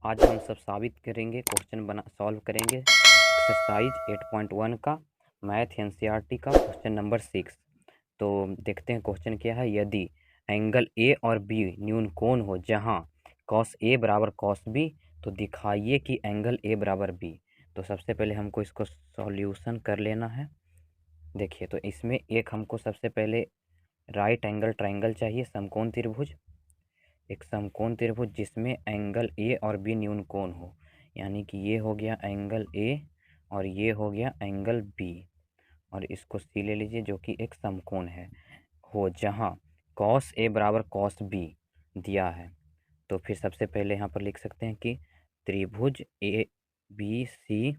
आज हम सब साबित करेंगे, क्वेश्चन बना सॉल्व करेंगे एक्सरसाइज 8.1 का मैथ एनसीईआरटी का क्वेश्चन नंबर 6। तो देखते हैं क्वेश्चन क्या है। यदि एंगल ए और बी न्यून कोण हो जहां कॉस ए बराबर कॉस बी, तो दिखाइए कि एंगल ए बराबर बी। तो सबसे पहले हमको इसको सॉल्यूशन कर लेना है। देखिए, तो इसमें एक हमको सबसे पहले राइट एंगल ट्रायंगल चाहिए, समकोण त्रिभुज। एक समकोण त्रिभुज जिसमें एंगल ए और बी न्यून कोण हो, यानी कि ये हो गया एंगल ए और ये हो गया एंगल बी, और इसको सी ले लीजिए जो कि एक समकोण है, हो जहाँ कॉस ए बराबर कॉस बी दिया है। तो फिर सबसे पहले यहाँ पर लिख सकते हैं कि त्रिभुज ए बी सी,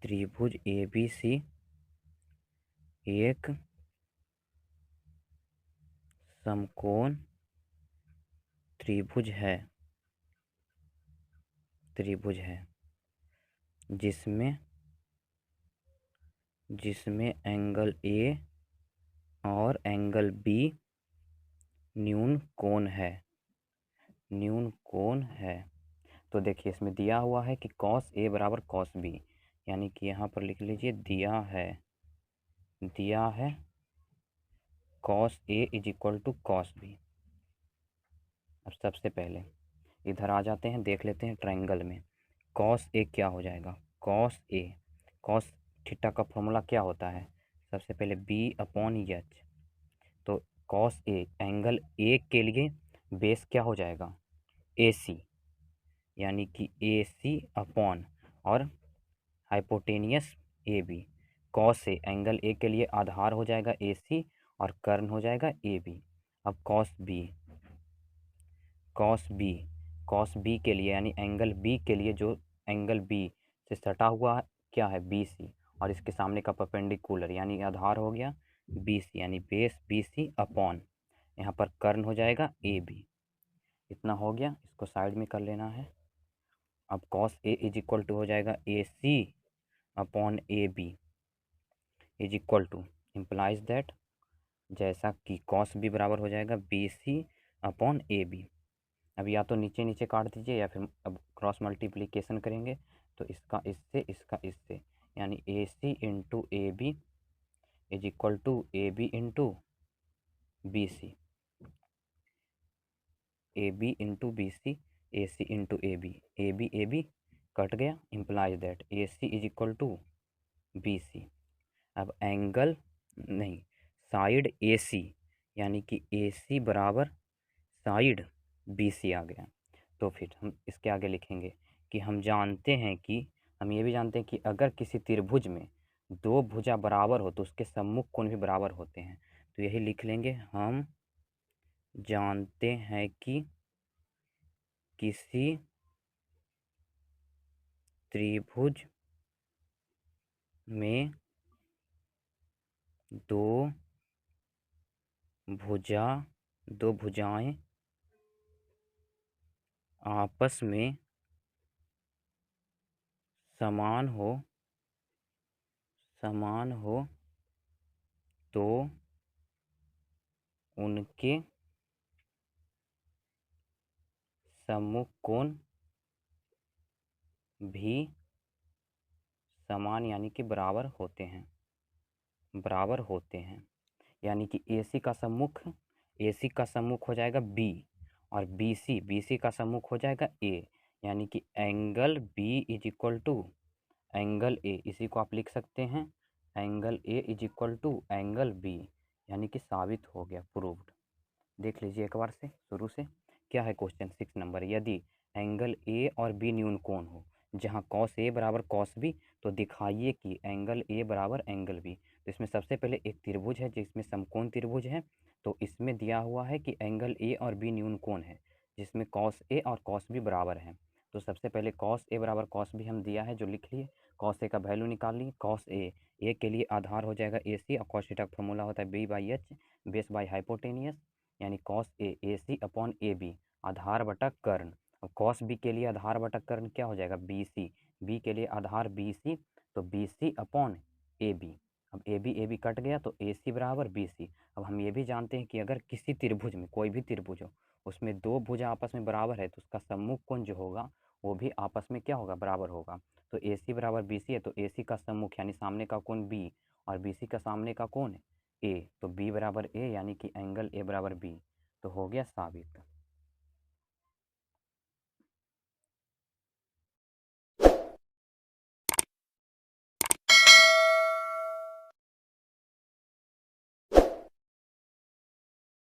त्रिभुज ए बी सी एक समकोण त्रिभुज है, त्रिभुज है जिसमें जिसमें एंगल ए और एंगल बी न्यून कोण है, न्यून कोण है। तो देखिए, इसमें दिया हुआ है कि कॉस ए बराबर कॉस बी, यानी कि यहाँ पर लिख लीजिए दिया है cos A is equal to cos B. अब सबसे पहले इधर आ जाते हैं, देख लेते हैं ट्रायंगल में कॉस ए क्या हो जाएगा। कॉस थीटा का फॉर्मूला क्या होता है, सबसे पहले बी अपॉन एच। तो कॉस ए एंगल ए के लिए बेस क्या हो जाएगा, ए सी, यानी कि ए सी अपॉन और hypotenuse A B. Cos A angle A के लिए आधार हो जाएगा ए सी और कर्ण हो जाएगा ए बी। अब कॉस बी के लिए यानी एंगल बी के लिए जो एंगल बी से सटा हुआ क्या है बी सी, और इसके सामने का परपेंडिकुलर यानी आधार हो गया बी सी, यानी बेस बी सी अपॉन यहाँ पर कर्ण हो जाएगा ए बी। इतना हो गया, इसको साइड में कर लेना है। अब cos A is equal to हो जाएगा A C upon A B is equal to implies that, जैसा कि कॉस बी बराबर हो जाएगा B C upon A B. अब या तो नीचे नीचे काट दीजिए या फिर अब क्रॉस मल्टीप्लिकेशन करेंगे, तो इसका इससे यानी A C into A B is equal to A B into B C, A B into B C, A C into A B कट गया, implies that A C is equal to B C. अब angle नहीं, side ए C, यानी कि A सी बराबर side B C आ गया। तो फिर हम इसके आगे लिखेंगे कि हम ये भी जानते हैं कि अगर किसी त्रिभुज में दो भुजा बराबर हो तो उसके सम्मुख कोण भी बराबर होते हैं। तो यही लिख लेंगे, हम जानते हैं कि किसी त्रिभुज में दो भुजाएं आपस में समान हो तो उनके सम्मुख कोण भी समान यानी कि बराबर होते हैं। यानी कि ए सी का सम्मुख हो जाएगा बी, और बी सी का सम्मुख हो जाएगा ए, यानी कि angle B is equal to angle A, इसी को आप लिख सकते हैं angle A is equal to angle B, यानी कि साबित हो गया, प्रूव्ड। देख लीजिए एक बार से शुरू से क्या है क्वेश्चन 6 नंबर। यदि एंगल ए और बी न्यून कोण हो जहां कॉस ए बराबर कॉस बी, तो दिखाइए कि एंगल ए बराबर एंगल बी। तो इसमें सबसे पहले एक त्रिभुज है जिसमें समकोण त्रिभुज है, तो इसमें दिया हुआ है कि एंगल ए और बी न्यून कोण है जिसमें कॉस ए और कॉस बी बराबर हैं। तो सबसे पहले कॉस ए बराबर कॉस बी हम दिया है जो लिख लिए, कॉस ए का वैल्यू निकाल लिए। कॉस ए के लिए आधार हो जाएगा ए सी, और कॉस थीटा का फॉर्मूला होता है B by H base by hypotenuse, यानी cos A C upon A B आधार बटा कर्ण। अब कॉस बी के लिए आधार बटा कर्ण क्या हो जाएगा बी सी, बी के लिए आधार बी सी, तो B C upon A B. अब ए बी कट गया तो ए सी बराबर बी सी। अब हम ये भी जानते हैं कि अगर किसी त्रिभुज में कोई भी त्रिभुज हो उसमें दो भुजा आपस में बराबर है तो उसका सम्मुख कोण जो होगा वो भी आपस में क्या होगा, बराबर होगा। तो ए सी बराबर बी सी है, तो ए सी का सम्मुख यानी सामने का कोण बी और बी सी का सामने का कोण ए, तो बी बराबर ए यानी कि एंगल ए बराबर बी। तो हो गया साबित।